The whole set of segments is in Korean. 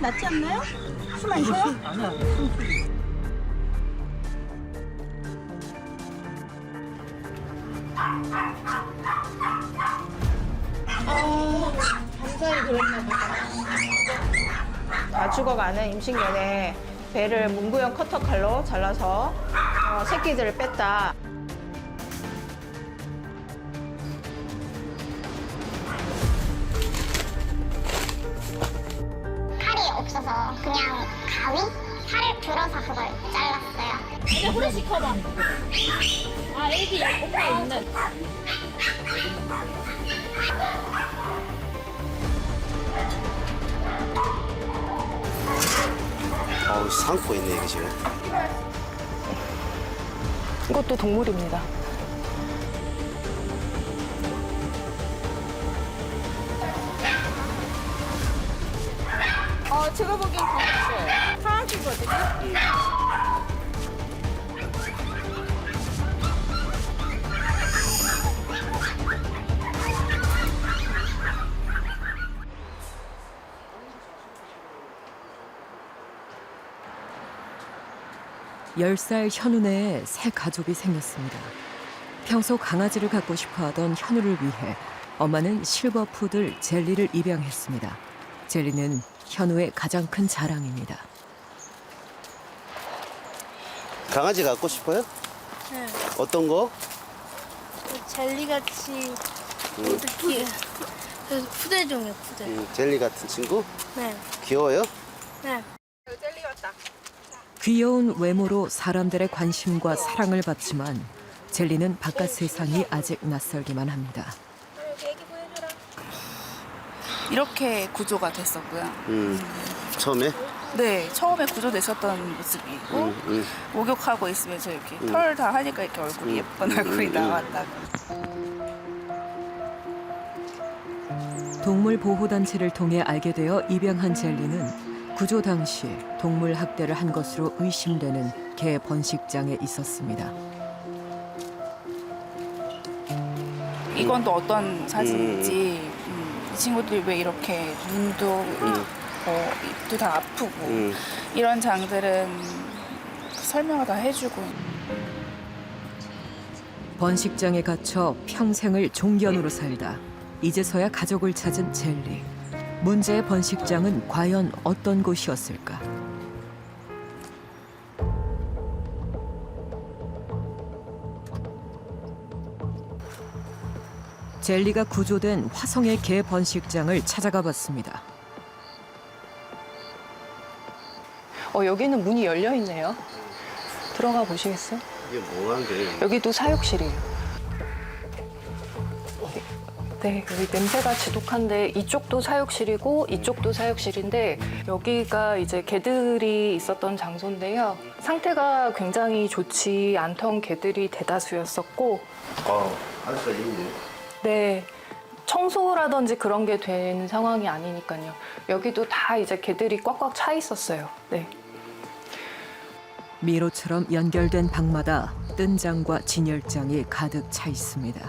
낫지 않나요? 숨 안 쉬어요? 아니야. 감사히 그랬나 보다. 다 죽어가는 임신견에 배를 문구형 커터 칼로 잘라서 새끼들을 뺐다. 칼이 없어서 그냥 가위? 칼을 들어서 그걸 잘랐어요. 이제 후레쉬 커봐. 아, 애기 오빠 있는. 삼고 있네 이게 지금. 이것도 동물입니다. 제가 보기엔 가봤어요. 파란색이거든요. 열 살 현우네에 새 가족이 생겼습니다. 평소 강아지를 갖고 싶어하던 현우를 위해 엄마는 실버푸들 젤리를 입양했습니다. 젤리는 현우의 가장 큰 자랑입니다. 강아지 갖고 싶어요? 네. 어떤 거? 젤리같이 어떻게 푸대종이요, 푸대. 젤리 같은 친구? 네. 귀여워요? 네. 귀여운 외모로 사람들의 관심과 사랑을 받지만 젤리는 바깥 세상이 아직 낯설기만 합니다. 이렇게 구조가 됐었고요. 처음에? 네, 처음에 구조됐었던 모습이고 목욕하고 있으면서 이렇게 털 다 하니까 이렇게 얼굴이 예쁜 얼굴이 나왔다고. 동물보호단체를 통해 알게 되어 입양한 젤리는 구조 당시 동물 학대를 한 것으로 의심되는 개 번식장에 있었습니다. 이건 또 어떤 사진인지 이 친구들이 왜 이렇게 눈도 입도 다 아프고 이런 장들은 설명을 다 해주고. 번식장에 갇혀 평생을 종견으로 살다 이제서야 가족을 찾은 젤리. 문제의 번식장은 과연 어떤 곳이었을까? 젤리가 구조된 화성의 개 번식장을 찾아가 봤습니다. 여기는 문이 열려 있네요. 들어가 보시겠어요? 이게 뭐한 게? 여기도 사육실이에요. 네, 여기 냄새가 지독한데 이쪽도 사육실이고 이쪽도 사육실인데 여기가 이제 개들이 있었던 장소인데요. 상태가 굉장히 좋지 않던 개들이 대다수였었고 아직까지 있네. 네, 청소라든지 그런 게 된 상황이 아니니까요. 여기도 다 이제 개들이 꽉꽉 차 있었어요. 네. 미로처럼 연결된 방마다 뜬장과 진열장이 가득 차 있습니다.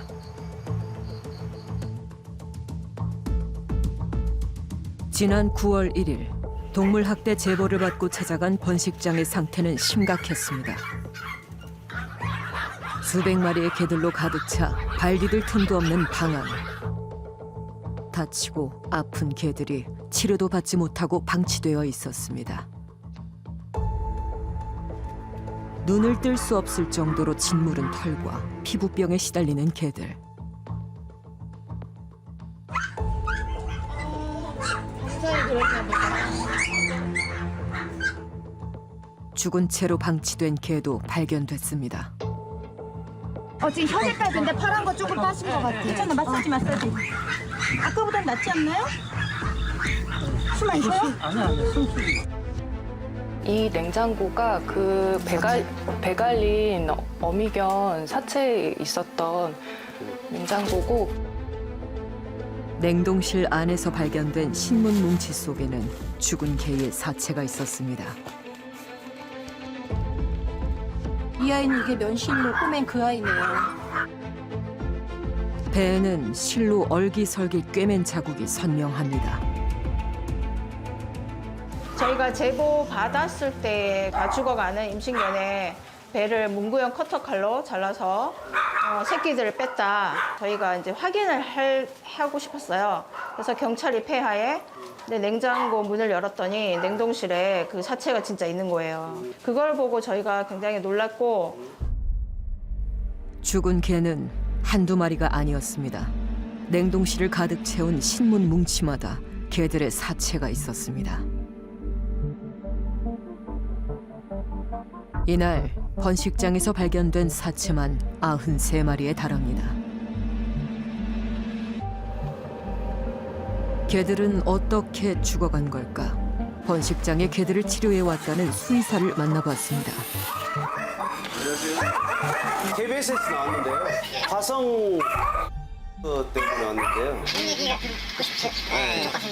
지난 9월 1일 동물 학대 제보를 받고 찾아간 번식장의 상태는 심각했습니다. 수백 마리의 개들로 가득 차 발 디딜 틈도 없는 방 안. 다치고 아픈 개들이 치료도 받지 못하고 방치되어 있었습니다. 눈을 뜰 수 없을 정도로 짓무른 털과 피부병에 시달리는 개들. 감사히 그랬나 보다. 죽은 채로 방치된 개도 발견됐습니다. 지금 혀색깔 근데 파란 거 조금 빠진 것 같아. 괜찮아, 마사지. 아까보단 낫지 않나요? 숨 안 쉬어요? 아니야. 숨쉬기. 이 냉장고가 그 배갈린 어미견 사체에 있었던 냉장고고 냉동실 안에서 발견된 신문 뭉치 속에는 죽은 개의 사체가 있었습니다. 이 아이는 이게 면실로 꼬맨 그 아이네요. 배에는 실로 얼기설기 꿰맨 자국이 선명합니다. 저희가 제보 받았을 때 다 죽어가는 임신견에 배를 문구형 커터 칼로 잘라서 새끼들을 뺐다. 저희가 이제 확인을 하고 싶었어요. 그래서 경찰이 폐하에 냉장고 문을 열었더니 냉동실에 그 사체가 진짜 있는 거예요. 그걸 보고 저희가 굉장히 놀랐고. 죽은 개는 한두 마리가 아니었습니다. 냉동실을 가득 채운 신문 뭉치마다 개들의 사체가 있었습니다. 이날 번식장에서 발견된 사체만 93마리에 달합니다. 개들은 어떻게 죽어간 걸까? 번식장에 개들을 치료해왔다는 수의사를 만나봤습니다. KBS에서 나왔는데요. 화성 때문에 나왔는데요. 얘기가 듣고 싶죠. 똑같은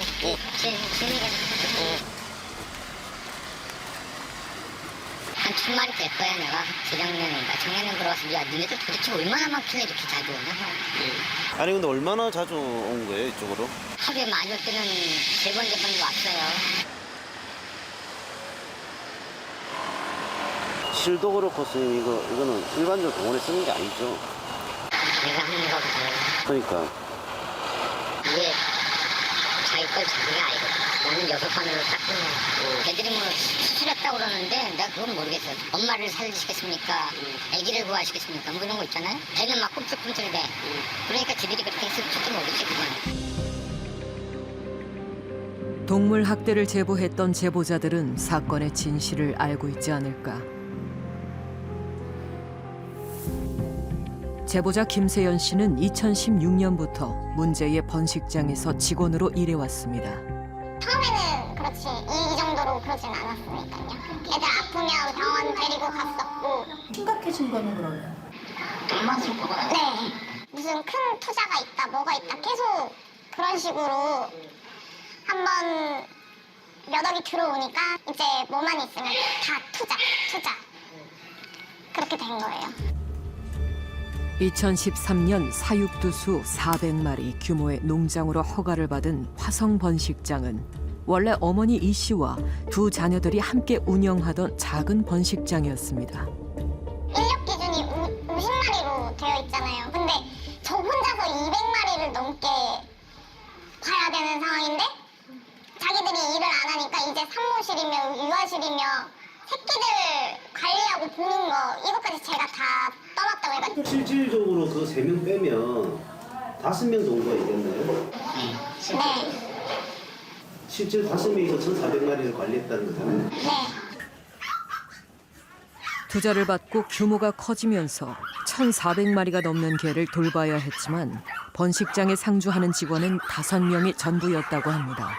한 1000마리 될 거야 내가. 작년에 들어와서 야 니네들 도대체 얼마나 많길래 이렇게 자주 오냐. 아니 근데 얼마나 자주 온 거예요 이쪽으로? 하루에 많이 올 때는 3번 왔어요. 실도 그렇고 선생님 이거는 일반적으로 병원에 쓰는 게 아니죠. 내가 하는 거거든. 그러니까 이게 자기 걸 자기가 알거든. 나는 6번으로 닦으면 애들이 뭐 수술했다고 그러는데 내가 그건 모르겠어요. 엄마를 살리시겠습니까? 아기를 구하시겠습니까? 뭐 이런 거 있잖아요. 애는 막 꿈틀꿈틀대. 그러니까 지들이 그렇게 했을지도 모르지 그건. 동물 학대를 제보했던 제보자들은 사건의 진실을 알고 있지 않을까. 제보자 김세연 씨는 2016년부터 문제의 번식장에서 직원으로 일해왔습니다. 처음에는 그렇지 이 정도로 그러진 않았으니까요. 애들 아프면 병원 데리고 갔었고. 심각해진 거는 그러면? 돈만 쓸 거구나. 네. 무슨 큰 투자가 있다 뭐가 있다 계속 그런 식으로 한번 몇 억이 들어오니까 이제 뭐만 있으면 다 투자. 그렇게 된 거예요. 2013년 사육두수 400마리 규모의 농장으로 허가를 받은 화성 번식장은 원래 어머니 이 씨와 두 자녀들이 함께 운영하던 작은 번식장이었습니다. 인력 기준이 50마리로 되어 있잖아요. 근데 저 혼자서 200마리를 넘게 봐야 되는 상황인데 자기들이 일을 안 하니까 이제 산모실이며 유아실이며 새끼들 관리하고 보는 거 이것까지 제가 다 떠났다고 해가지고. 실질적으로 그 3명 빼면 5명 정도가 있겠나요? 네. 실제로 5명이서 1,400마리를 관리했다는 거잖아요. 네. 투자를 받고 규모가 커지면서 1,400마리가 넘는 개를 돌봐야 했지만 번식장에 상주하는 직원은 5명이 전부였다고 합니다.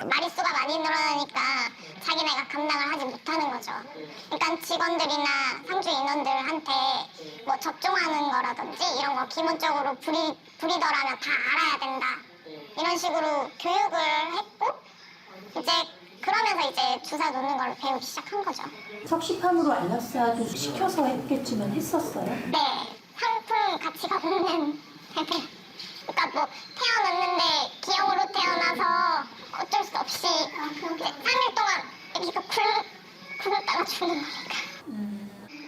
마리수가 많이 늘어나니까 자기네가 감당을 하지 못하는 거죠. 그러니까 직원들이나 상주 인원들한테 뭐 접종하는 거라든지 이런 거 기본적으로 브리더라면 다 알아야 된다. 이런 식으로 교육을 했고 이제 그러면서 이제 주사 놓는 걸 배우기 시작한 거죠. 석시팜으로 알랐어도 시켜서 했겠지만 했었어요? 네. 상품 가치가 없는 애들. 그러니까 뭐 태어났는데 기형으로 태어나서 어쩔 수 없이 3일 동안 여기가 굶었다가 죽는 거니까.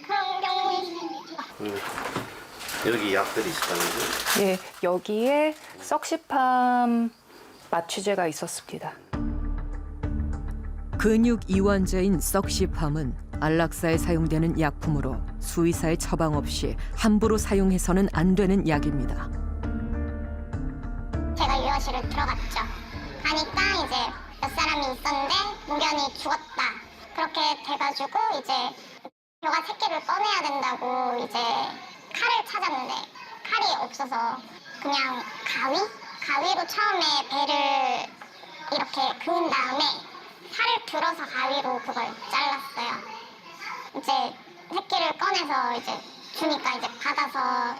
그런 경우에 여기 약들이 있었다는 거죠? 예, 여기에 썩시팜 마취제가 있었습니다. 근육 이완제인 썩시팜은 안락사에 사용되는 약품으로 수의사의 처방 없이 함부로 사용해서는 안 되는 약입니다. 제가 유아실을 들어갔죠. 가니까 이제 몇 사람이 있었는데 무견이 죽었다. 그렇게 돼가지고 이제 벼가 새끼를 꺼내야 된다고 이제 칼을 찾았는데 칼이 없어서 그냥 가위로 처음에 배를 이렇게 그은 다음에 살을 들어서 가위로 그걸 잘랐어요. 이제 새끼를 꺼내서 이제 주니까 이제 받아서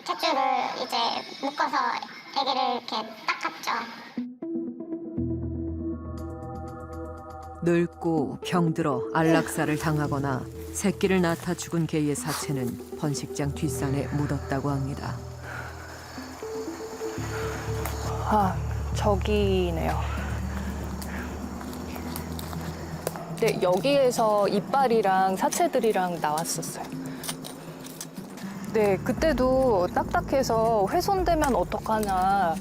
탯줄을 이제 묶어서 아기를 이렇게 닦았죠. 늙고 병들어 안락사를 당하거나 새끼를 낳다 죽은 개의 사체는 번식장 뒷산에 묻었다고 합니다. 아, 저기네요. 네, 여기에서 이빨이랑 사체들이랑 나왔었어요. 네, 그때도 딱딱해서 훼손되면 어떡하나.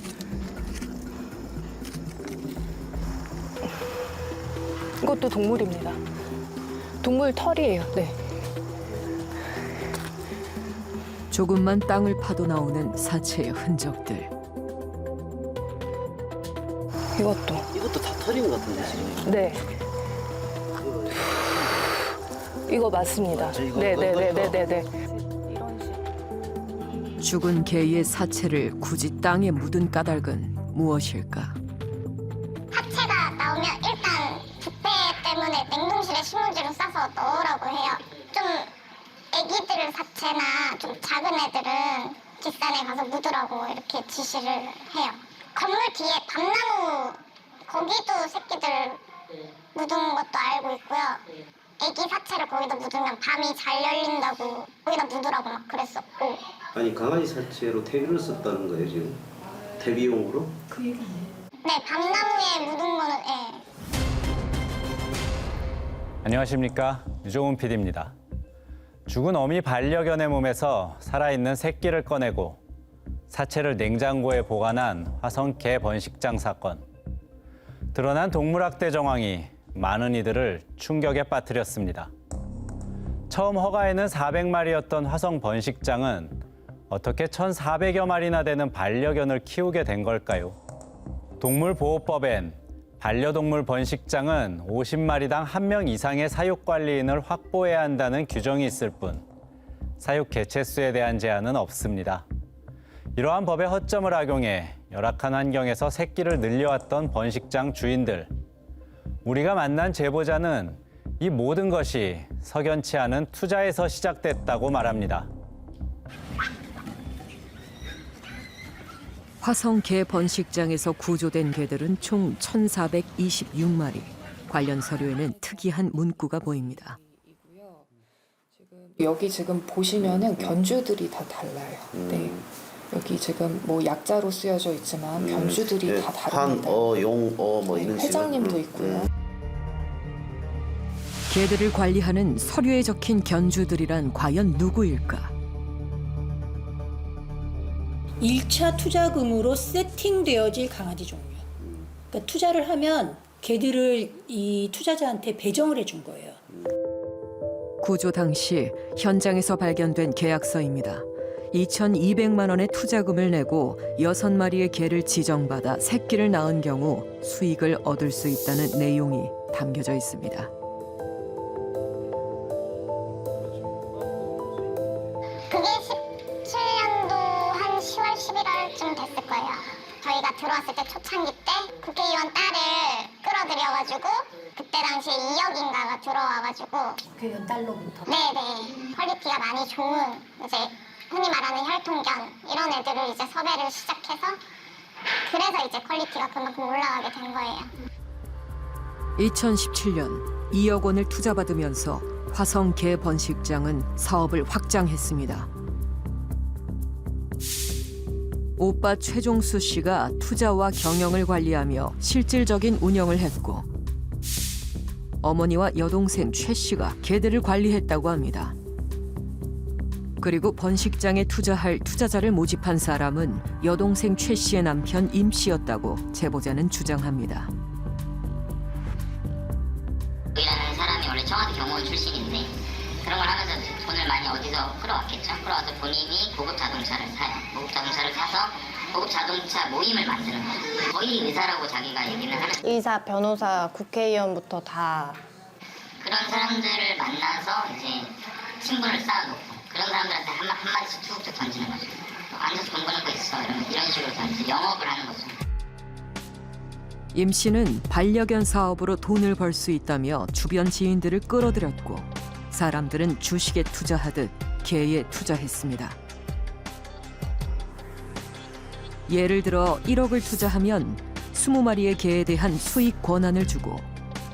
이것도 동물입니다. 동물 털이에요. 네. 조금만 땅을 파도 나오는 사체의 흔적들. 이것도 다 털인 것 같은데 지금. 네. 이거 맞습니다. 이거, 네네네네네. 죽은 개의 사체를 굳이 땅에 묻은 까닭은 무엇일까? 하체가 나오면 일단 부패 때문에 냉동실에 신문지로 싸서 넣으라고 해요. 좀 애기들 사체나 좀 작은 애들은 뒷산에 가서 묻으라고 이렇게 지시를 해요. 건물 뒤에 밤나무 거기도 새끼들 묻은 것도 알고 있고요. 애기 사체를 거기다 묻으면 밤이 잘 열린다고 거기다 묻으라고 막 그랬었고. 아니 강아지 사체로 퇴비를 썼다는 거예요 지금? 대비용으로? 네, 밤나무에 묻은 거는 예. 안녕하십니까, 유종훈 PD입니다. 죽은 어미 반려견의 몸에서 살아있는 새끼를 꺼내고 사체를 냉장고에 보관한 화성 개 번식장 사건. 드러난 동물학대 정황이 많은 이들을 충격에 빠뜨렸습니다. 처음 허가에는 400마리였던 화성 번식장은 어떻게 1,400여 마리나 되는 반려견을 키우게 된 걸까요? 동물보호법엔 반려동물 번식장은 50마리당 1명 이상의 사육관리인을 확보해야 한다는 규정이 있을 뿐 사육 개체수에 대한 제한은 없습니다. 이러한 법의 허점을 악용해 열악한 환경에서 새끼를 늘려왔던 번식장 주인들. 우리가 만난 제보자는 이 모든 것이 석연치 않은 투자에서 시작됐다고 말합니다. 화성 개 번식장에서 구조된 개들은 총 1,426마리. 관련 서류에는 특이한 문구가 보입니다. 여기 지금 보시면은 견주들이 다 달라요. 네. 여기 지금 뭐 약자로 쓰여져 있지만 견주들이 다 다릅니다. 한, 용, 뭐 이런 식으로. 회장님도 있고요. 개들을 관리하는 서류에 적힌 견주들이란 과연 누구일까? 1차 투자금으로 세팅되어질 강아지 종류. 그러니까 투자를 하면 개들을 이 투자자한테 배정을 해준 거예요. 구조 당시 현장에서 발견된 계약서입니다. 2,200만 원의 투자금을 내고 6마리의 개를 지정받아 새끼를 낳은 경우 수익을 얻을 수 있다는 내용이 담겨져 있습니다. 그게 17년도 한 10월, 11월쯤 됐을 거예요. 저희가 들어왔을 때 초창기 때 국회의원 딸을 끌어들여가지고 그때 당시에 2억인가가 들어와가지고 국회의원 딸로부터. 네네 퀄리티가 많이 좋은 이제 흔히 말하는 혈통견 이런 애들을 이제 섭외를 시작해서 그래서 이제 퀄리티가 그만큼 올라가게 된 거예요. 2017년 2억 원을 투자받으면서 화성 개 번식장은 사업을 확장했습니다. 오빠 최종수 씨가 투자와 경영을 관리하며 실질적인 운영을 했고 어머니와 여동생 최 씨가 개들을 관리했다고 합니다. 그리고 번식장에 투자할 투자자를 모집한 사람은 여동생 최 씨의 남편 임 씨였다고 제보자는 주장합니다. 이라는 사람이 원래 청와대 경호원 출신인데 그런 걸 하면서 돈을 많이 어디서 끌어왔겠죠. 끌어와서 본인이 고급 자동차를 사요. 고급 자동차를 사서 고급 자동차 모임을 만드는 거예요. 거의 의사라고 자기가 얘기는 하는. 의사, 변호사, 국회의원부터 다. 그런 사람들을 만나서 이제 친분을 쌓아놓고 그런 사람들한테 한마디씩 툭툭 던지는 거죠. 앉아서 돈 버는 거 있어. 이런 식으로 던지서 영업을 하는 거죠. 임 씨는 반려견 사업으로 돈을 벌 수 있다며 주변 지인들을 끌어들였고 사람들은 주식에 투자하듯 개에 투자했습니다. 예를 들어 1억을 투자하면 20마리의 개에 대한 수익 권한을 주고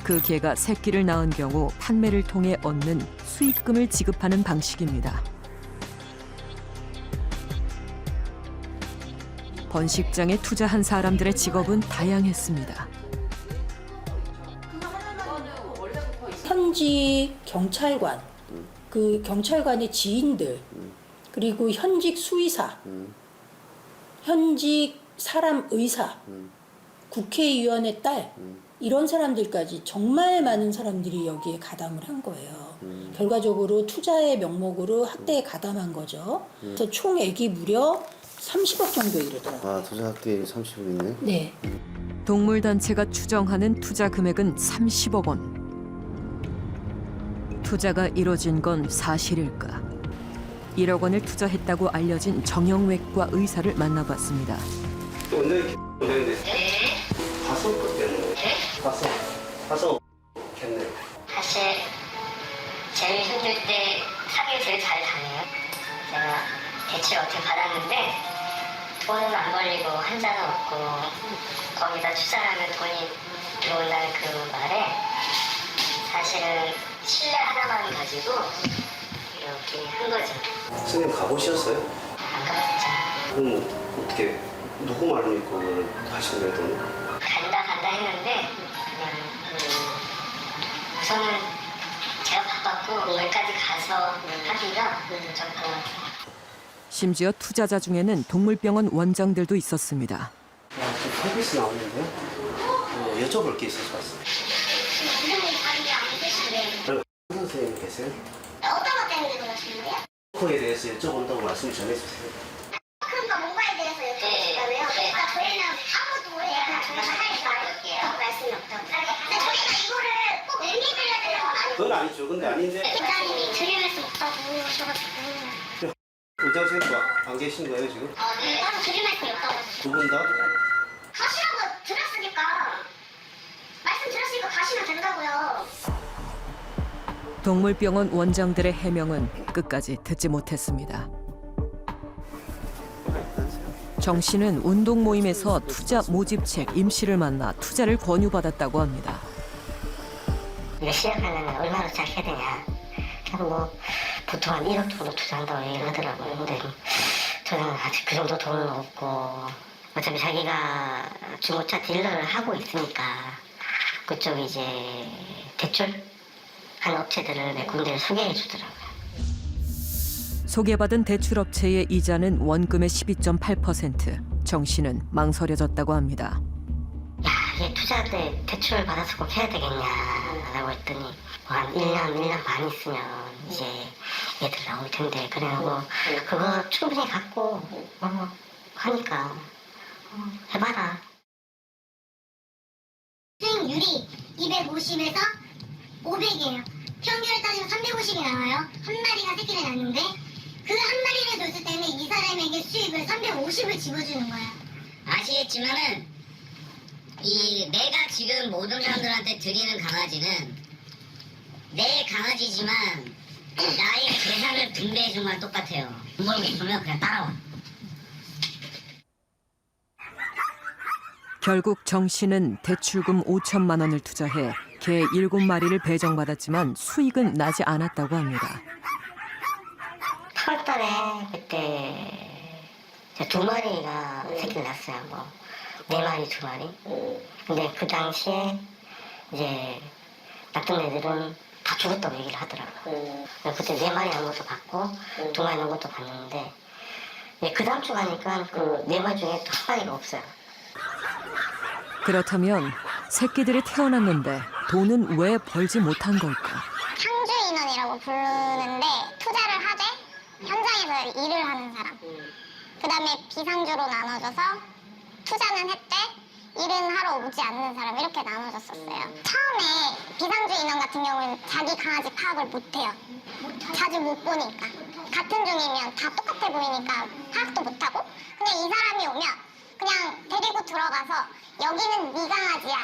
그 개가 새끼를 낳은 경우 판매를 통해 얻는 수익금을 지급하는 방식입니다. 번식장에 투자한 사람들의 직업은 다양했습니다. 현직 경찰관, 그 경찰관의 지인들, 그리고 현직 수의사, 현직 사람 의사, 국회의원의 딸, 이런 사람들까지 정말 많은 사람들이 여기에 가담을 한 거예요. 결과적으로 투자의 명목으로 학대에 가담한 거죠. 그래서 총액이 무려 30억 정도 이르더라고요. 아, 투자 학대 30억 있네. 네. 동물단체가 추정하는 투자 금액은 30억 원. 투자가 이뤄진 건 사실일까? 1억 원을 투자했다고 알려진 정형외과 의사를 만나봤습니다. 원장님, 가서 그때는 가서 겠네. 사실 제일 힘들 때 사기를 제일 잘 당해요. 제가 대출 어떻게 받았는데 돈은 안 벌리고 한자는 없고 거기다 투자하면 돈이 들어온다는 그 말에 사실은 신뢰 하나만 가지고 이렇게 한 거죠. 선생님 가보셨어요? 안 가봤죠. 그럼 어떻게 누구 말을 믿고 하신 거예요, 돈을? 간다 했는데 그냥 우선은 제가 바빴고 여기까지 가서 하기가 좀 그런. 심지어 투자자 중에는 동물병원 원장들도 있었습니다. 저 서비스 나오는데요? 여쭤볼 게 있어서 왔어요. 선생님 자리에 안 계신데 선생님 계세요? 어떤 것 때문에 그러시는 거예요? 코에 대해서 여쭤본다고 말씀 전해주세요. 그러니까 뭔가에 대해서 여쭤보시다고요? 그러니까 저희는 아무도 그냥 저희가 할 말씀이 없다고. 근데 저희가 이거를 꼭 얘기해드려야 되는 건 아니고 그건 아니죠. 근데 아닌데 원장님이 드릴 말씀 없다고 하셔가지고 의장 선생님 안 계신 거예요, 지금? 네, 따로 드릴 말씀이 없다고 하셨어요. 두 분 다? 가시라고 들었으니까 말씀 들었으니까 가시면 된다고요. 동물병원 원장들의 해명은 끝까지 듣지 못했습니다. 정 씨는 운동 모임에서 투자 모집책 임씨를 만나 투자를 권유받았다고 합니다. 이거 시작하려면 얼마나 시작해야 되냐. 그래서 뭐 보통 한 1억 정도 투자한다고 얘기를 하더라고요. 근데 저는 아직 그 정도 돈은 없고 어차피 자기가 중고차 딜러를 하고 있으니까 그쪽이 이제 대출한 업체들을 몇 군데를 소개해 주더라고요. 소개받은 대출업체의 이자는 원금의 12.8%. 정 씨는 망설여졌다고 합니다. 야, 이게 투자 때 대출을 받아서 꼭 해야 되겠냐라고 했더니 뭐 한 1년 반 있으면 이제 애들 나올 텐데 그래고 그거 충분히 갖고 하니까 해봐라. 수익률이 250에서 500이에요. 평균을 따지면 350이 나와요. 한 마리가 새끼를 낳는데 그 한 마리를 줬을 때는 이 사람에게 수익을 350을 집어주는 거야. 아시겠지만은 이 내가 지금 모든 사람들한테 드리는 강아지는 내 강아지지만 나의 재산을 분배해 준 거랑 똑같아요. 모르겠으면 그냥 따라와. 결국 정 씨는 대출금 5천만 원을 투자해 개 7마리를 배정받았지만 수익은 나지 않았다고 합니다. 8월달에 그때 2마리가 새끼를 낳았어요. 뭐 4마리, 2마리. 근데 그 당시에 이제 낳던 애들은 다 죽었다고 얘기를 하더라고요. 그때 4마리 낳은 것도 봤고 2마리 낳은 것도 봤는데 그 다음 주 가니까 그 4마리 중에 또 한 마리가 없어요. 그렇다면 새끼들이 태어났는데 돈은 왜 벌지 못한 걸까? 상주 인원이라고 부르는데 투자를 하되 현장에서 일을 하는 사람. 그 다음에 비상주로 나눠져서 투자는 했대 일은 하러 오지 않는 사람 이렇게 나눠졌었어요. 처음에 비상주 인원 같은 경우는 자기 강아지 파악을 못해요. 자주 못 보니까. 같은 종이면 다 똑같아 보이니까 파악도 못하고 그냥 이 사람이 오면 그냥 데리고 들어가서 여기는 네 강아지야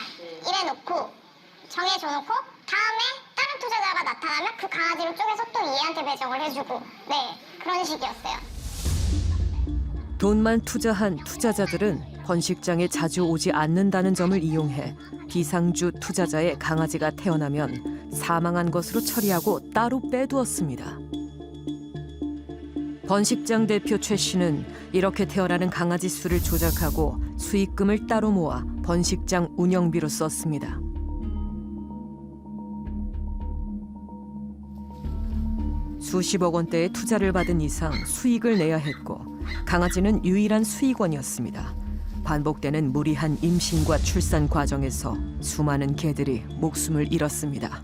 이래놓고 정해줘놓고 다음에 다른 투자자가 나타나면 그 강아지를 쪼개서 또 얘한테 배정을 해주고 네 그런 식이었어요. 돈만 투자한 투자자들은 번식장에 자주 오지 않는다는 점을 이용해 비상주 투자자의 강아지가 태어나면 사망한 것으로 처리하고 따로 빼두었습니다. 번식장 대표 최 씨는 이렇게 태어나는 강아지 수를 조작하고 수익금을 따로 모아 번식장 운영비로 썼습니다. 수십억 원대의 투자를 받은 이상 수익을 내야 했고 강아지는 유일한 수익원이었습니다. 반복되는 무리한 임신과 출산 과정에서 수많은 개들이 목숨을 잃었습니다.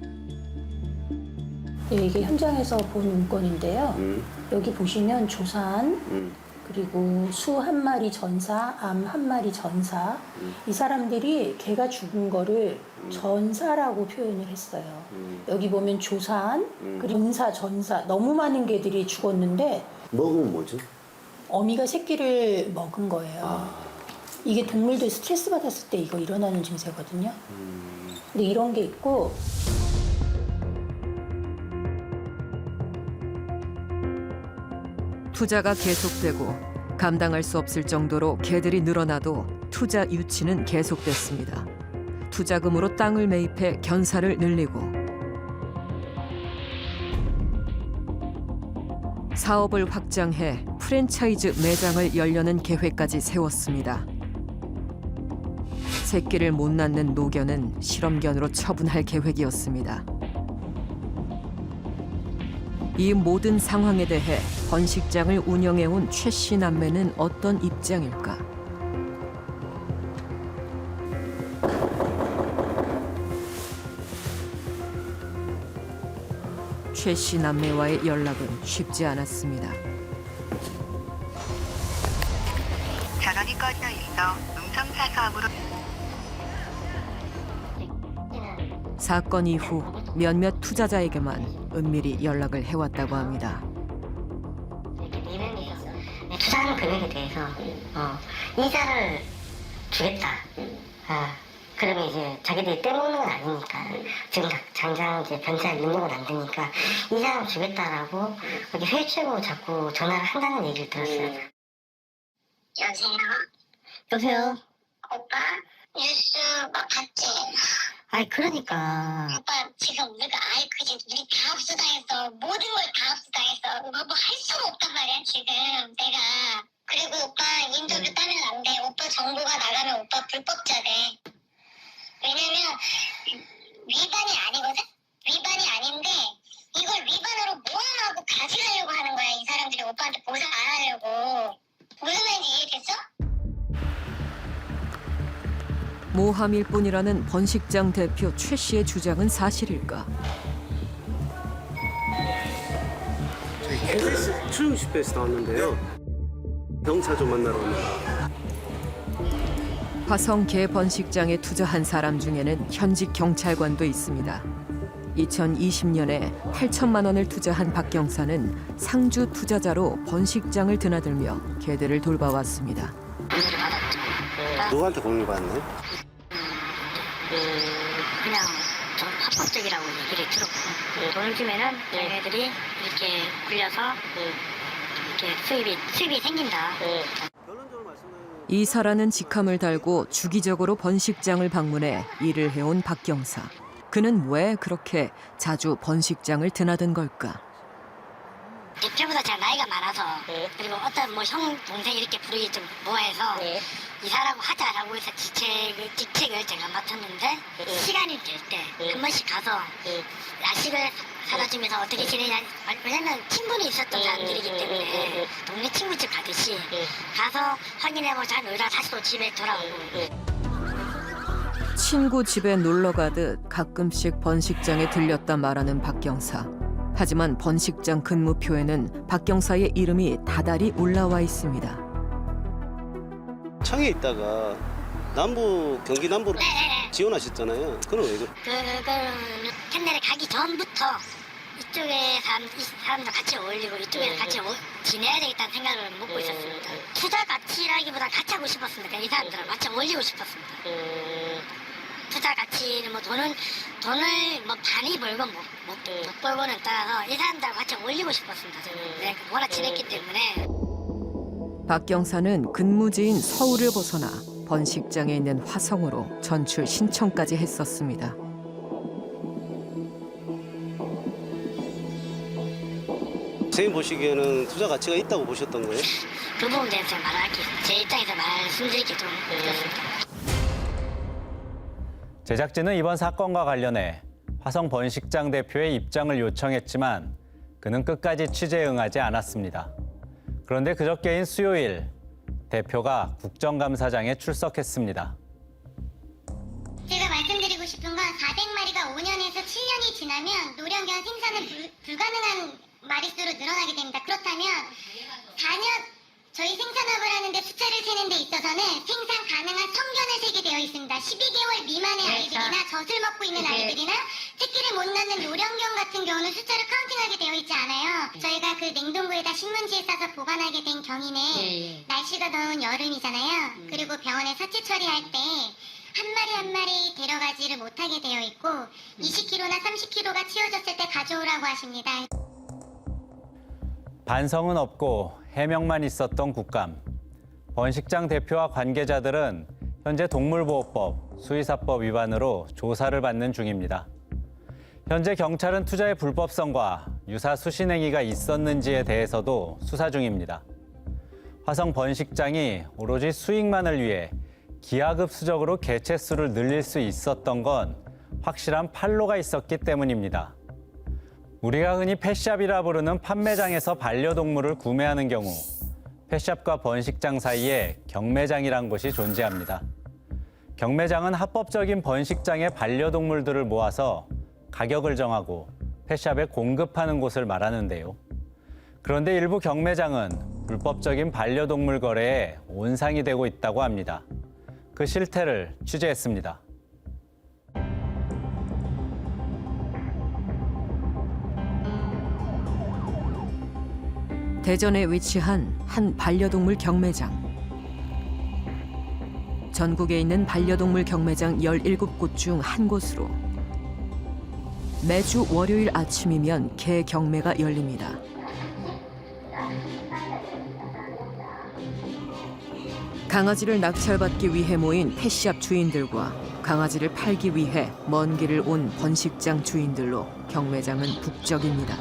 네, 이게 현장에서 본 문건인데요. 여기 보시면 조산, 그리고 수 한 마리 전사, 암 한 마리 전사. 이 사람들이 개가 죽은 거를 전사라고 표현을 했어요. 여기 보면 조산, 그리고 전사. 너무 많은 개들이 죽었는데 먹으면 뭐죠? 어미가 새끼를 먹은 거예요. 이게 동물들 스트레스 받았을 때 이거 일어나는 증세거든요. 근데 이런 게 있고 투자가 계속되고 감당할 수 없을 정도로 개들이 늘어나도 투자 유치는 계속됐습니다. 투자금으로 땅을 매입해 견사를 늘리고 사업을 확장해 프랜차이즈 매장을 열려는 계획까지 세웠습니다. 새끼를 못 낳는 노견은 실험견으로 처분할 계획이었습니다. 이 모든 상황에 대해 번식장을 운영해온 최 씨 남매는 어떤 입장일까? 최 씨 남매와의 연락은 쉽지 않았습니다. 전원이 꺼져 있어 음성사 사업으로. 사건 이후 몇몇 투자자에게만 은밀히 연락을 해왔다고 합니다. 투자하는 금액에 대해서 이자를 주겠다. 그러면 이제 자기들이 떼먹는 건 아니니까 지금 당장 이제 변제할 능력은 안 되니까 이자를 주겠다라고 여기 회의 최고 자꾸 전화를 한다는 얘기를 들었어요. 여보세요? 여보세요? 오빠? 뉴스 막 봤지? 아니 그러니까 오빠 지금 우리가 그지 우리 다 흡수당했어. 모든 걸 다 흡수당했어. 뭐 할 수가 없단 말이야 지금 내가. 그리고 오빠 인터뷰 따면 안 돼. 오빠 정보가 나가면 오빠 불법자 돼. 왜냐면 위반이 아니거든? 위반이 아닌데 이걸 위반으로 모함하고 가져가려고 하는 거야. 이 사람들이 오빠한테 보상 안 하려고. 무슨 말인지 이해됐어? 모함일 뿐이라는 번식장 대표 최 씨의 주장은 사실일까? 저희 KBS 추용 집회에서 나왔는데요. 경찰 좀 만나러 옵니다. 화성 개 번식장에 투자한 사람 중에는 현직 경찰관도 있습니다. 2020년에 8천만 원을 투자한 박 경사는 상주 투자자로 번식장을 드나들며 개들을 돌봐왔습니다. 누구한테 공유 받나요? 그냥 좀 합법적이라고 얘기를 들었고 돈을 주면은 얘네들이 이렇게 굴려서 이렇게 수입이 생긴다. 이사라는 직함을 달고 주기적으로 번식장을 방문해 일을 해온 박 경사. 그는 왜 그렇게 자주 번식장을 드나든 걸까? 대표보다 제가 나이가 많아서 그리고 어떤 뭐 형 동생 이렇게 부르기 좀 뭐해서 이사라고 하자라고 해서 직책을 제가 맡았는데 시간이 될 때 한 번씩 가서 야식을 사다 주면서 어떻게 지내냐. 왜냐면 친분이 있었던 사람들이기 때문에 동네 친구집 가듯이 가서 확인하고 잘 놀다 다시 또 집에 돌아오고. 친구 집에 놀러 가듯 가끔씩 번식장에 들렸다 말하는 박 경사. 하지만 번식장 근무표에는 박 경사의 이름이 다달이 올라와 있습니다. 청에 있다가 경기 남부로 지원하셨잖아요. 그건 왜 그래? 그거는 캔넬에 가기 전부터 이쪽에 사람들 같이 어울리고 이쪽에 같이 지내야 되겠다는 생각을 먹고 있었습니다. 투자 가치라기보다 같이 하고 싶었습니다. 이 사람들랑 같이 어울리고 싶었습니다. 투자 가치는 뭐 돈을 뭐 많이 벌건 못 벌고는 따라서 이 사람들하고 같이 어울리고 싶었습니다. 저는 네, 워낙 친했기 때문에. 박 경사는 근무지인 서울을 벗어나 번식장에 있는 화성으로 전출 신청까지 했었습니다. 선생님 보시기에는 투자 가치가 있다고 보셨던 거예요? 그 부분에 대해서 제 입장에서 말씀드리기 좀 그렇습니다. 제작진은 이번 사건과 관련해 화성 번식장 대표의 입장을 요청했지만 그는 끝까지 취재에 응하지 않았습니다. 그런데 그저께인 수요일, 대표가 국정감사장에 출석했습니다. 제가 말씀드리고 싶은 건 400마리가 5년에서 7년이 지나면 노령견 생산은 불가능한 마리수로 늘어나게 됩니다. 그렇다면 4년 저희 생산업을 하는데 숫자를 세는 데 있어서는 생산 가능한 성견을 세게 되어 있습니다. 12개월 미만의 아이들이나 젖을 먹고 있는 아이들이나 새끼를 못 낳는 노령견 같은 경우는 숫자를 카운팅하게 되어 있지 않아요. 저희가 그 냉동고에다 신문지에 싸서 보관하게 된 경위는 날씨가 더운 여름이잖아요. 그리고 병원에 사체 처리할 때 한 마리 한 마리 데려가지를 못하게 되어 있고 20kg나 30kg가 치워졌을 때 가져오라고 하십니다. 반성은 없고 해명만 있었던 국감. 번식장 대표와 관계자들은 현재 동물보호법, 수의사법 위반으로 조사를 받는 중입니다. 현재 경찰은 투자의 불법성과 유사 수신행위가 있었는지에 대해서도 수사 중입니다. 화성 번식장이 오로지 수익만을 위해 기하급수적으로 개체수를 늘릴 수 있었던 건 확실한 판로가 있었기 때문입니다. 우리가 흔히 펫샵이라 부르는 판매장에서 반려동물을 구매하는 경우 펫샵과 번식장 사이에 경매장이란 곳이 존재합니다. 경매장은 합법적인 번식장의 반려동물들을 모아서 가격을 정하고 펫샵에 공급하는 곳을 말하는데요. 그런데 일부 경매장은 불법적인 반려동물 거래에 온상이 되고 있다고 합니다. 그 실태를 취재했습니다. 대전에 위치한 한 반려동물 경매장. 전국에 있는 반려동물 경매장 17곳 중 한 곳으로 매주 월요일 아침이면 개 경매가 열립니다. 강아지를 낙찰받기 위해 모인 펫샵 주인들과 강아지를 팔기 위해 먼 길을 온 번식장 주인들로 경매장은 북적입니다.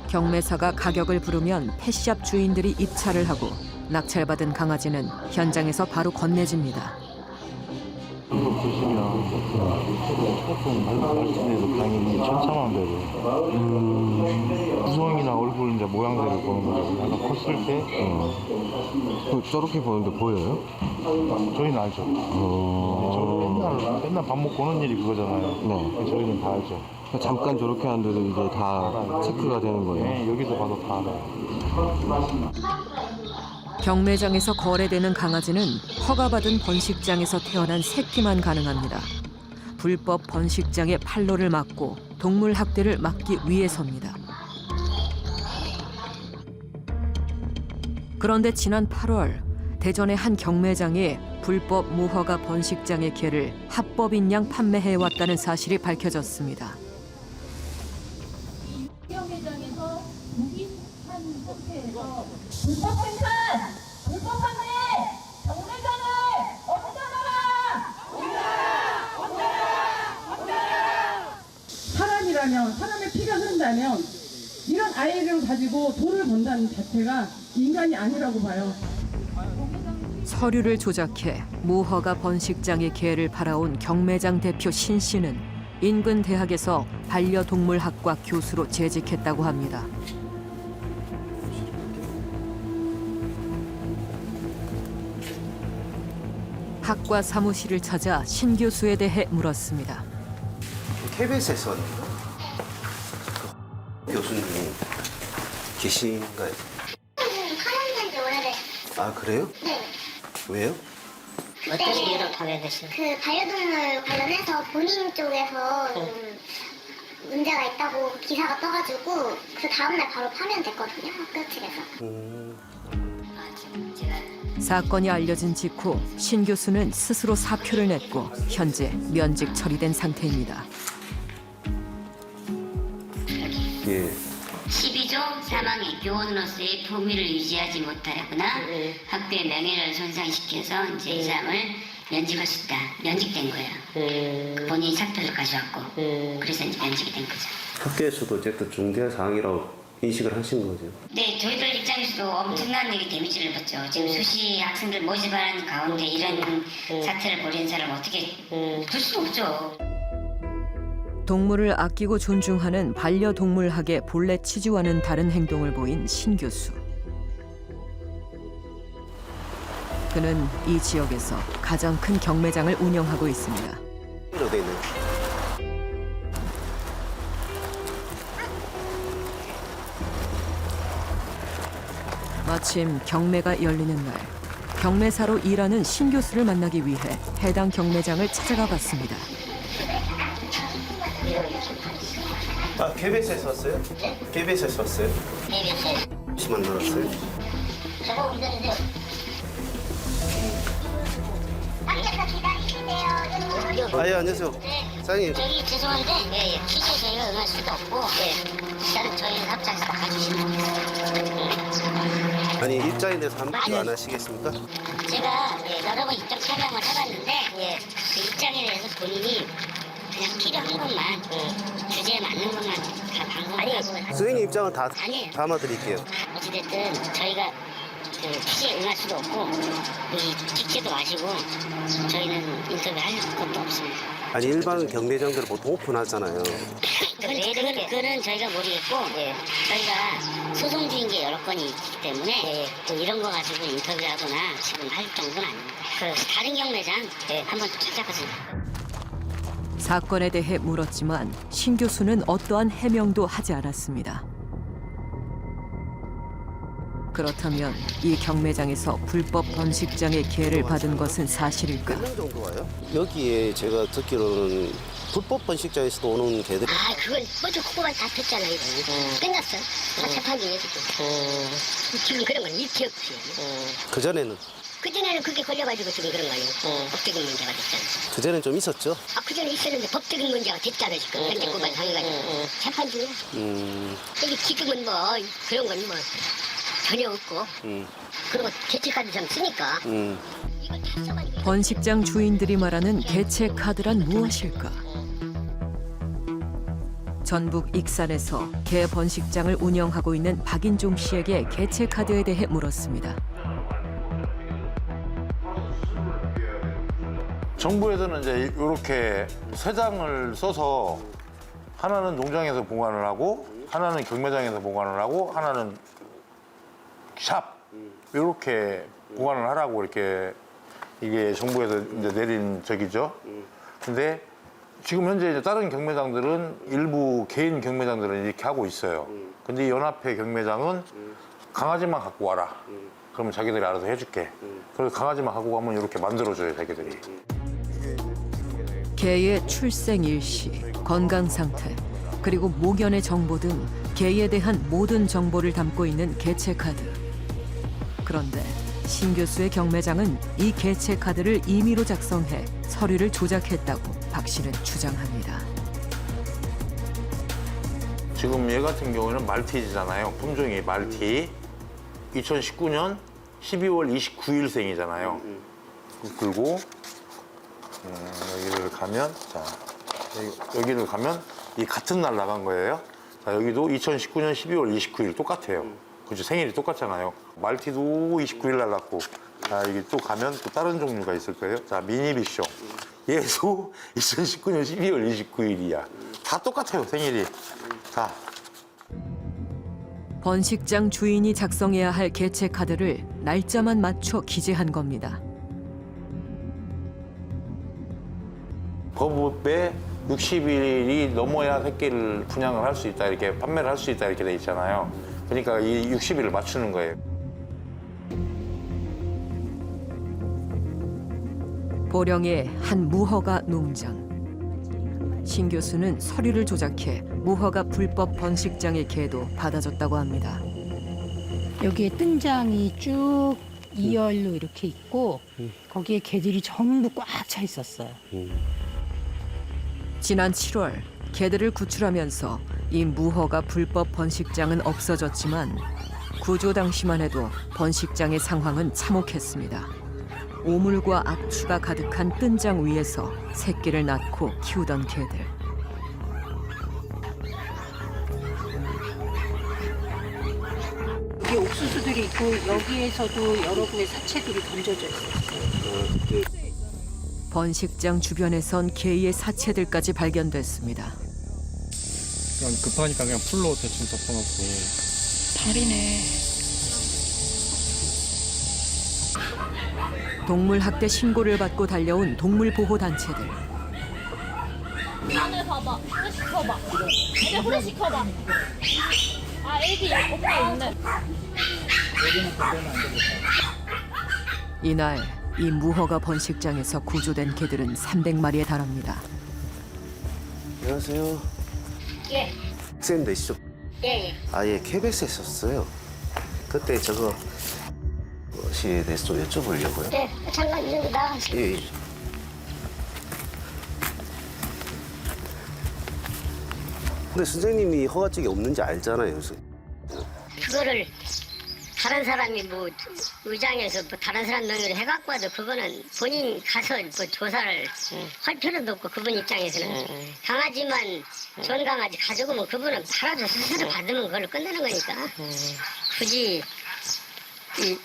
경매사가 가격을 부르면 펫샵 주인들이 입찰을 하고 낙찰받은 강아지는 현장에서 바로 건네집니다. 이거 보시면 조금 말씀해서 당연히 천차만별로 구성이나 얼굴 이제 모양새를 보는 거죠. 약간 컸을 때 저렇게 보는데 보여요? 저희는 알죠. 저는 맨날 밥 먹고 오는 일이 그거잖아요. 네. 저희는 다 알죠. 잠깐 저렇게 하는데도 이제 다 체크가 되는 거예요? 네, 여기서 봐도 다 알아요. 경매장에서 거래되는 강아지는 허가받은 번식장에서 태어난 새끼만 가능합니다. 불법 번식장의 판로를 막고 동물 학대를 막기 위해서입니다. 그런데 지난 8월 대전의 한 경매장이 불법 무허가 번식장의 개를 합법인 양 판매해왔다는 사실이 밝혀졌습니다. 경매장에서 무기한 상태에서 불법 생산, 불법 판매, 경매장을 없애라! 사람이라면, 사람의 피가 흐른다면 이런 아이를 가지고 돈을 번다는 자체가 인간이 아니라고 봐요. 서류를 조작해 무허가 번식장의 개를 팔아온 경매장 대표 신 씨는 인근 대학에서 반려동물학과 교수로 재직했다고 합니다. 학과 사무실을 찾아 신 교수에 대해 물었습니다. KBS에서 교수님 계신가요? 파견된 지 오래됐어요. 아 그래요? 네. 왜요? 어떤 이유로 파견됐어요? 그 반려동물 관련해서 본인 쪽에서 좀 문제가 있다고 기사가 떠가지고 그 다음날 바로 파면됐거든요. 학교 측에서. 사건이 알려진 직후 신 교수는 스스로 사표를 냈고 현재 면직 처리된 상태입니다. 예. 12조 사망의 교원으로서의 품위를 유지하지 못하거나 학교의 명예를 손상시켜서 이제 이 사람을 면직할 수 있다. 면직된 거예요. 본인이 사표를 가져왔고 그래서 이제 면직이 된 거죠. 학교에서도 어쨌든 중대 사항이라고 인식을 하신 거죠. 네, 저희들 입장에서도 엄청난 일이 데미지를 받죠. 지금 수시 학생들 모집하는 가운데 이런 사태를 벌이는 사람 어떻게 둘 수 없죠. 동물을 아끼고 존중하는 반려동물학의 본래 취지와는 다른 행동을 보인 신 교수. 그는 이 지역에서 가장 큰 경매장을 운영하고 있습니다. 어디 있는? 마침 경매가 열리는 날, 경매사로 일하는 신 교수를 만나기 위해 해당 경매장을 찾아가 봤습니다. 아, KBS에서 왔어요? KBS에서 왔어요? KBS. 혹시 만나봤어요? 저거 운전인데. 밖에서 기다리시세요. 아, 예, 안녕하세요. 사장님. 저기 죄송한데 퀴즈에 저희가 응할 수도 없고 일단은 저희 합작에서 가주시면 되겠습니다. 아니, 입장에 대해서 한 말도 안 하시겠습니까? 제가 여러 번 입장 설명을 해봤는데 그 입장에 대해서 본인이 그냥 필요한 것만 주제에 맞는 것만 다 방송하고 선생님 입장은 다 아니에요. 담아드릴게요. 어찌됐든 저희가 그 퀴즈에 응할 수도 없고 이 찍지도 마시고 저희는 인터뷰할 것도 없습니다. 아니, 일반 경매장들은 보통 오픈하잖아요. 그거는 저희가 모르겠고 저희가 소송 중인 게 여러 건이 있기 때문에 또 이런 거 가지고 인터뷰하거나 지금 할 정도는 아닙니다. 그 다른 경매장 한번 찾아보세요. 사건에 대해 물었지만 신 교수는 어떠한 해명도 하지 않았습니다. 그렇다면 이 경매장에서 불법 번식장의 기회를 받은 것은 사실일까? 몇 명 정도 와요? 여기에 제가 듣기로는 불법 번식장에서도 오는 개들이. 아, 그건 먼저 그거만 다 됐잖아요. 끝났어. 다 재판 중에 지금 그런 건 일체 없지. 그전에는? 그전에는 그게 걸려가지고 지금 그런 거 아니에요. 법적인 문제가 됐잖아요. 그전엔 좀 있었죠? 아, 그전에 있었는데 법적인 문제가 됐잖아요. 지금 현재 그만 당해가지고 재판 중이야. 근데 지금은 뭐 그런 건 뭐 전혀 없고 그리고 개체카드 좀 쓰니까 이걸 다 써가지고 번식장 주인들이 말하는 개체 카드란 무엇일까? 전북 익산에서 개 번식장을 운영하고 있는 박인종 씨에게 개체 카드에 대해 물었습니다. 정부에서는 이제 이렇게 세 장을 써서 하나는 농장에서 보관을 하고 하나는 경매장에서 보관을 하고 하나는 샵 이렇게 보관을 하라고 이렇게 이게 정부에서 이제 내린 적이죠. 근데 지금 현재 이제 다른 경매장들은 일부 개인 경매장들은 이렇게 하고 있어요. 근데 이 연합회 경매장은 강아지만 갖고 와라. 그러면 자기들이 알아서 해줄게. 그래서 강아지만 갖고 가면 이렇게 만들어줘요, 자기들이. 개의 출생 일시, 건강 상태, 그리고 모견의 정보 등 개에 대한 모든 정보를 담고 있는 개체 카드. 그런데 신 교수의 경매장은 이 개체 카드를 임의로 작성해 서류를 조작했다고 박 씨는 주장합니다. 지금 얘 같은 경우에는 말티즈잖아요. 품종이 말티. 2019년 12월 29일생이잖아요. 그리고 여기를 가면 여기를 가면 이 같은 날 나간 거예요. 자, 여기도 2019년 12월 29일 똑같아요. 그죠? 생일이 똑같잖아요. 말티도 29일 날 났고. 자, 여기 또 가면 또 다른 종류가 있을 거예요. 자, 미니비숑. 얘도 2019년 12월 29일이야. 다 똑같아요, 생일이. 자. 번식장 주인이 작성해야 할 개체 카드를 날짜만 맞춰 기재한 겁니다. 법에 60일이 넘어야 새끼를 분양을 할 수 있다, 이렇게 판매를 할 수 있다, 이렇게 돼 있잖아요. 그러니까 이 60일을 맞추는 거예요. 보령의 한 무허가 농장. 신 교수는 서류를 조작해 무허가 불법 번식장의 개도 받아줬다고 합니다. 여기에 뜬장이 쭉 2열로 이렇게 있고 거기에 개들이 전부 꽉 차 있었어요. 지난 7월 개들을 구출하면서 이 무허가 불법 번식장은 없어졌지만 구조 당시만 해도 번식장의 상황은 참혹했습니다. 오물과 악취가 가득한 뜬장 위에서 새끼를 낳고 키우던 개들. 개들이 있고 여기에서도 여러 구의 사체들이 던져져 있었어요. 번식장 주변에선 개의 사체들까지 발견됐습니다. 그냥 급하니까 그냥 풀로 대충 덮어놓고. 다리네. 동물 학대 신고를 받고 달려온 동물 보호 단체들. 하늘 봐봐. 후레쉬 켜봐. 이제 후레쉬 켜봐. 아, 애기 오빠 있네. 이날 이 무허가 번식장에서 구조된 개들은 300마리에 달합니다. 안녕하세요. 예. 학생 되시죠? 예. 아예 KBS에 있었어요. 그때 저거 시에 대해서 좀 여쭤보려고요. 네, 잠깐 이러고 나가세요. 예. 근데 선생님이 허가증이 없는지 알잖아요. 그거를 다른 사람이 뭐 의장에서 뭐 다른 사람 명의로 해갖고 와도 그거는 본인 가서 뭐 조사를 할 필요도 없고 그분 입장에서는 강아지만 좋은 강아지 가지고 뭐 그분은 팔아서 수술을 받으면 그걸로 끝내는 거니까 굳이 이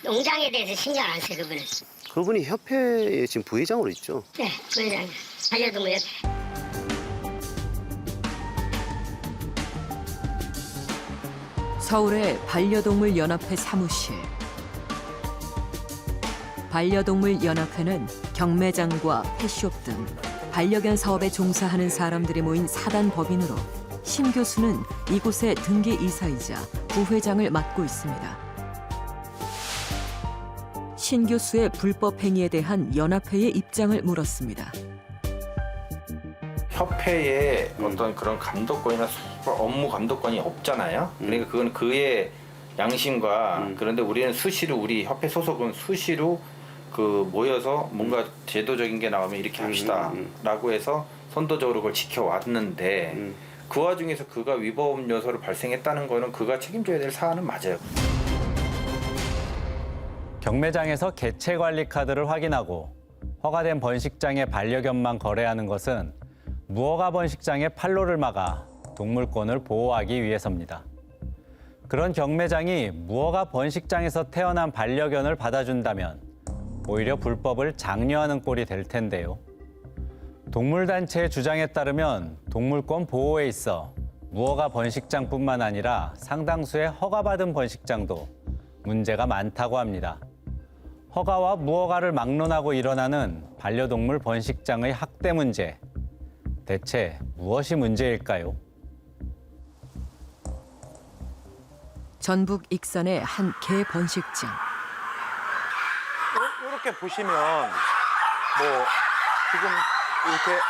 농장에 대해서 신경 안 써요 그분은. 그분이 협회에 지금 부회장으로 있죠? 네, 부회장. 반려동물 협회. 서울의 반려동물 연합회 사무실. 반려동물 연합회는 경매장과 펫숍 등 반려견 사업에 종사하는 사람들이 모인 사단 법인으로 신 교수는 이곳의 등기 이사이자 부회장을 맡고 있습니다. 신 교수의 불법 행위에 대한 연합회의 입장을 물었습니다. 협회에 어떤 그런 감독권이나 업무 감독권이 없잖아요. 그러니까 그건 그의 양심과 그런데 우리는 수시로 우리 협회 소속은 수시로 그 모여서 뭔가 제도적인 게 나오면 이렇게 합시다라고 해서 선도적으로 그걸 지켜왔는데 그 와중에서 그가 위법 요소를 발생했다는 거는 그가 책임져야 될 사안은 맞아요. 경매장에서 개체 관리 카드를 확인하고 허가된 번식장의 반려견만 거래하는 것은 무허가 번식장의 판로를 막아 동물권을 보호하기 위해서입니다. 그런 경매장이 무허가 번식장에서 태어난 반려견을 받아준다면 오히려 불법을 장려하는 꼴이 될 텐데요. 동물단체의 주장에 따르면 동물권 보호에 있어 무허가 번식장뿐만 아니라 상당수의 허가받은 번식장도 문제가 많다고 합니다. 허가와 무허가를 막론하고 일어나는 반려동물 번식장의 학대 문제. 대체 무엇이 문제일까요? 전북 익산의 한 개 번식장. 이렇게 보시면 뭐 지금 이렇게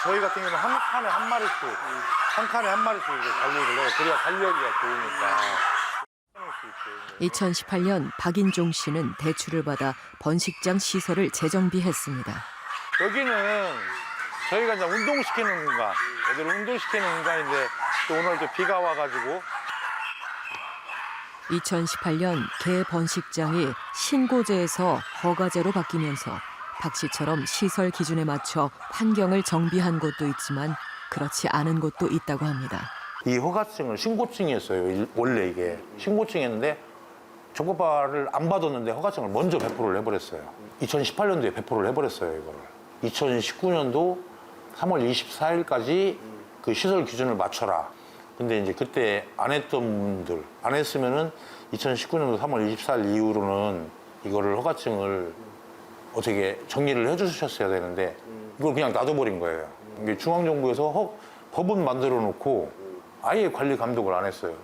저희 같은 경우는 한 칸에 한 마리씩 이렇게 관리를 해요. 그래야 관리하기가 좋으니까. 2018년 박인종 씨는 대출을 받아 번식장 시설을 재정비했습니다. 여기는 저희가 이제 운동시키는 공간, 애들 운동시키는 공간인데 또 오늘 또 비가 와가지고 2018년 개 번식장이 신고제에서 허가제로 바뀌면서 박 씨처럼 시설 기준에 맞춰 환경을 정비한 곳도 있지만 그렇지 않은 곳도 있다고 합니다. 이 허가증을 신고증이었어요. 원래 이게 신고증이었는데 적법화를 안 받았는데 허가증을 먼저 배포를 해버렸어요. 2018년도에 배포를 해버렸어요, 이거를. 2019년도 3월 24일까지 그 시설 기준을 맞춰라. 근데 이제 그때 안 했던 분들, 안 했으면은 2019년도 3월 24일 이후로는 이거를 허가증을 어떻게 정리를 해주셨어야 되는데 이걸 그냥 놔둬버린 거예요. 이게 중앙정부에서 법은 만들어 놓고 아예 관리 감독을 안 했어요.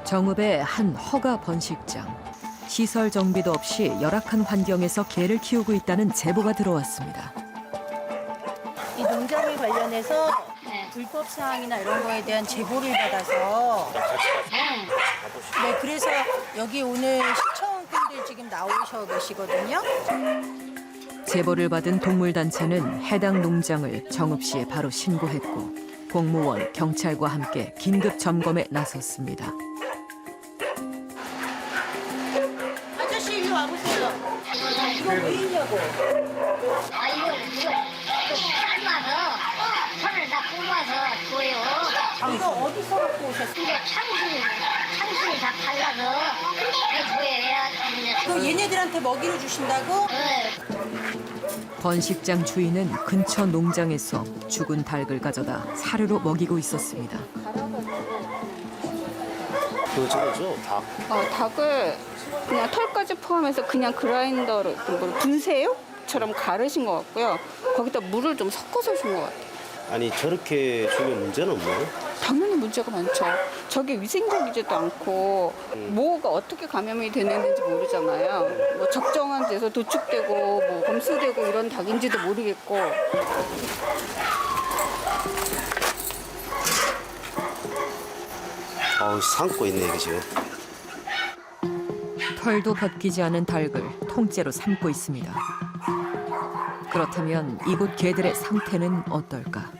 정읍의 한 허가 번식장. 시설 정비도 없이 열악한 환경에서 개를 키우고 있다는 제보가 들어왔습니다. 이 농장에 관련해서 불법 사항이나 이런 거에 대한 제보를 받아서 네, 그래서 여기 오늘 시청분들 지금 나오셔 계시거든요. 제보를 받은 동물단체는 해당 농장을 정읍시에 바로 신고했고 공무원, 경찰과 함께 긴급 점검에 나섰습니다. 아저씨 이리 와보세요. 이거 왜 있냐고. 아 이거 삶아서 손을 다 뽑아서 줘요. 이거 어디서 갖고 오셨어요? 이거 참기름. 상품이 다 달라서 그 얘네들한테 먹이를 주신다고? 번식장 주인은 근처 농장에서 죽은 닭을 가져다 사료로 먹이고 있었습니다. 그거죠, 닭. 닭을 그냥 털까지 포함해서 그냥 그라인더로 분쇄요처럼 가르신 것 같고요. 거기다 물을 좀 섞어서 준 것 같아요. 아니 저렇게 주면 문제는 없나요? 당연히 문제가 많죠. 저게 위생적이지도 않고 뭐가 어떻게 감염이 되는지 모르잖아요. 뭐 적정한 데서 도축되고 뭐 검수되고 이런 닭인지도 모르겠고. 삶고 있네 이게 지금. 털도 벗기지 않은 닭을 통째로 삶고 있습니다. 그렇다면 이곳 개들의 상태는 어떨까?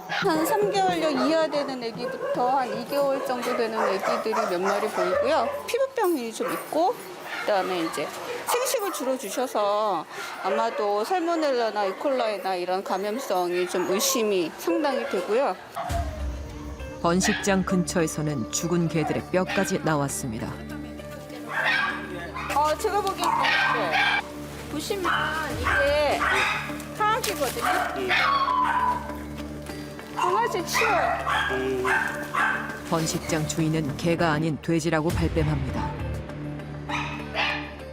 한 3개월여 이하 되는 아기부터 한 2개월 정도 되는 아기들이 몇 마리 보이고요. 피부병이 좀 있고 그다음에 이제 생식을 주로 주셔서 아마도 살모넬라나 이콜라이나 이런 감염성이 좀 의심이 상당히 되고요. 번식장 근처에서는 죽은 개들의 뼈까지 나왔습니다. 제가 보기엔 보시면 이게 하악이거든요. 강아지 치워요. 번식장 주인은 개가 아닌 돼지라고 발뺌합니다.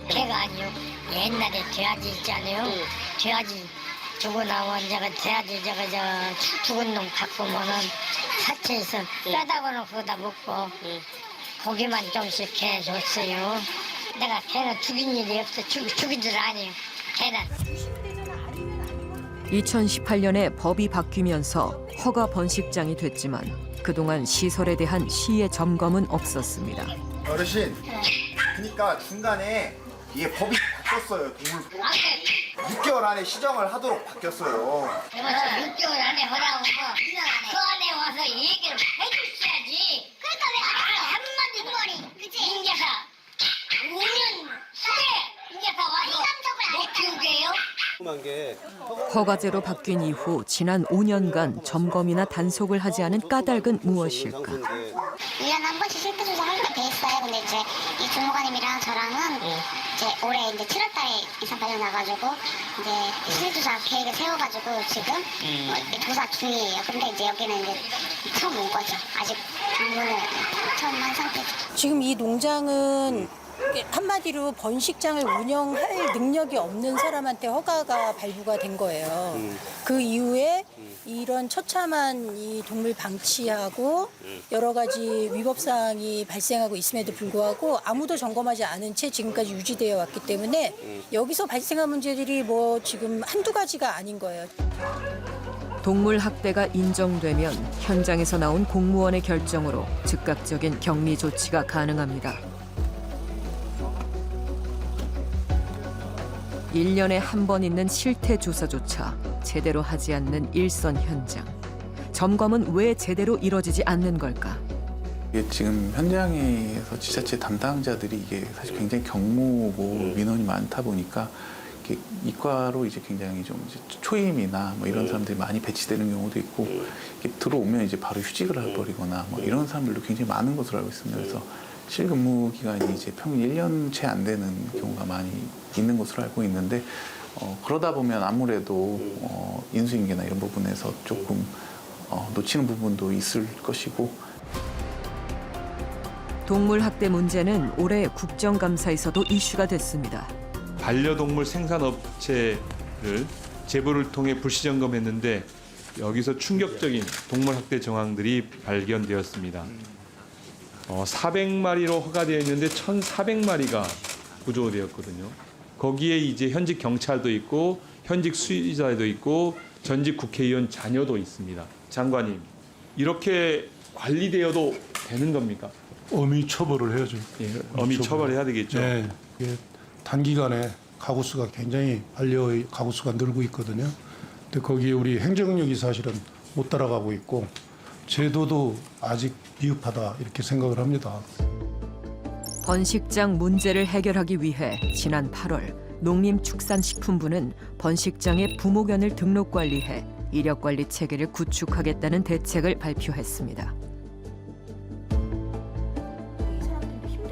개가 아니요. 옛날에 돼지 있잖아요. 돼지 죽어 나온 제가 돼지 죽은 놈 갖고 오면은 사체에서 뼈다고는 그거다 먹고 고기만 좀씩 개 줬어요. 내가 개는 죽인 일이 없어. 죽인 줄 아니에요. 개는. 2018년에 법이 바뀌면서 허가 번식장이 됐지만 그동안 시설에 대한 시의 점검은 없었습니다. 어르신, 그러니까 중간에 이게 법이 바뀌었어요. 동물 6개월 안에 시정을 하도록 바뀌었어요. 그래서 6개월 안에 하라고 그 안에 와서 얘기를 해주셔야지. 그러니까 왜 한마디 그치? 인제사 5년 후에 인제사 와서 못 키우게요? 허가제로 바뀐 이후 지난 5년간 점검이나 단속을 하지 않은 까닭은 무엇일까? 1년에 한 번씩 실태 조사하기로 돼 있어요. 근데 이제 이 주무관님이랑 저랑은 이제 올해 이제 7월달에 이사 발령 나가지고 이제 실태 조사 계획을 세워가지고 지금 조사 중이에요. 근데 이제 여기는 이제 처음 온 거죠. 아직 방문을 처음 한 상태죠. 지금 이 농장은 한마디로 번식장을 운영할 능력이 없는 사람한테 허가가 발부가 된 거예요. 그 이후에 이런 처참한 이 동물 방치하고 여러 가지 위법 사항이 발생하고 있음에도 불구하고 아무도 점검하지 않은 채 지금까지 유지되어 왔기 때문에 여기서 발생한 문제들이 뭐 지금 한두 가지가 아닌 거예요. 동물 학대가 인정되면 현장에서 나온 공무원의 결정으로 즉각적인 격리 조치가 가능합니다. 1년에 한 번 있는 실태 조사조차 제대로 하지 않는 일선 현장. 점검은 왜 제대로 이뤄지지 않는 걸까? 이게 지금 현장에서 지자체 담당자들이 이게 사실 굉장히 경무고 민원이 많다 보니까 이렇게 이과로 이제 굉장히 좀 이제 초임이나 뭐 이런 사람들이 많이 배치되는 경우도 있고 이렇게 들어오면 이제 바로 휴직을 해버리거나 뭐 이런 사람들도 굉장히 많은 것으로 알고 있습니다. 그래서 실근무 기간이 이제 평균 1년 채 안 되는 경우가 많이 있는 것으로 알고 있는데 그러다 보면 아무래도 인수인계나 이런 부분에서 조금 놓치는 부분도 있을 것이고. 동물 학대 문제는 올해 국정감사에서도 이슈가 됐습니다. 반려동물 생산업체를 제보를 통해 불시점검했는데 여기서 충격적인 동물 학대 정황들이 발견되었습니다. 400마리로 허가되어 있는데 1,400마리가 구조되었거든요. 거기에 이제 현직 경찰도 있고 현직 수의사도 있고 전직 국회의원 자녀도 있습니다. 장관님, 이렇게 관리되어도 되는 겁니까? 엄히 처벌을 해야죠. 예, 엄히 처벌해야 되겠죠. 네, 이게 단기간에 가구 수가 굉장히 반려의 가구 수가 늘고 있거든요. 근데 거기에 우리 행정력이 사실은 못 따라가고 있고 제도도 아직 미흡하다 이렇게 생각을 합니다. 번식장 문제를 해결하기 위해 지난 8월 농림축산식품부는 번식장의 부목연을 등록 관리해 이력관리 체계를 구축하겠다는 대책을 발표했습니다.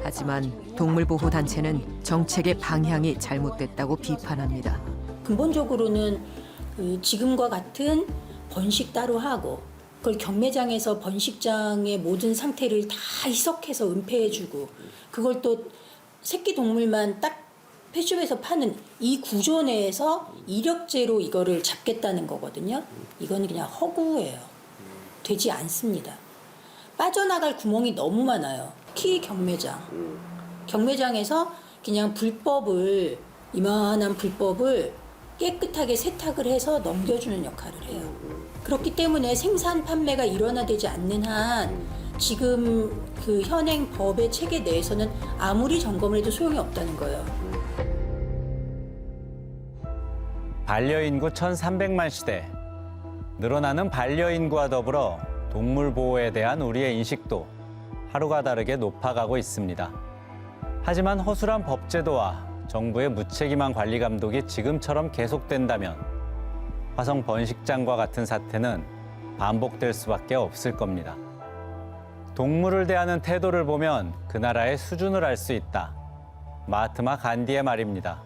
하지만 동물보호단체는 정책의 방향이 잘못됐다고 비판합니다. 근본적으로는 지금과 같은 번식 따로 하고 그걸 경매장에서 번식장의 모든 상태를 다 희석해서 은폐해주고 그걸 또 새끼 동물만 딱 펫숍에서 파는 이 구조 내에서 이력제로 이거를 잡겠다는 거거든요. 이건 그냥 허구예요. 되지 않습니다. 빠져나갈 구멍이 너무 많아요. 특히 경매장. 경매장에서 그냥 이만한 불법을 깨끗하게 세탁을 해서 넘겨주는 역할을 해요. 그렇기 때문에 생산 판매가 일원화되지 않는 한 지금 그 현행 법의 체계 내에서는 아무리 점검을 해도 소용이 없다는 거예요. 반려인구 1,300만 시대. 늘어나는 반려인구와 더불어 동물 보호에 대한 우리의 인식도 하루가 다르게 높아가고 있습니다. 하지만 허술한 법제도와 정부의 무책임한 관리 감독이 지금처럼 계속된다면 화성 번식장과 같은 사태는 반복될 수밖에 없을 겁니다. 동물을 대하는 태도를 보면 그 나라의 수준을 알 수 있다. 마하트마 간디의 말입니다.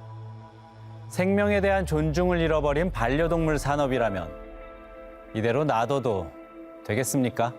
생명에 대한 존중을 잃어버린 반려동물 산업이라면 이대로 놔둬도 되겠습니까?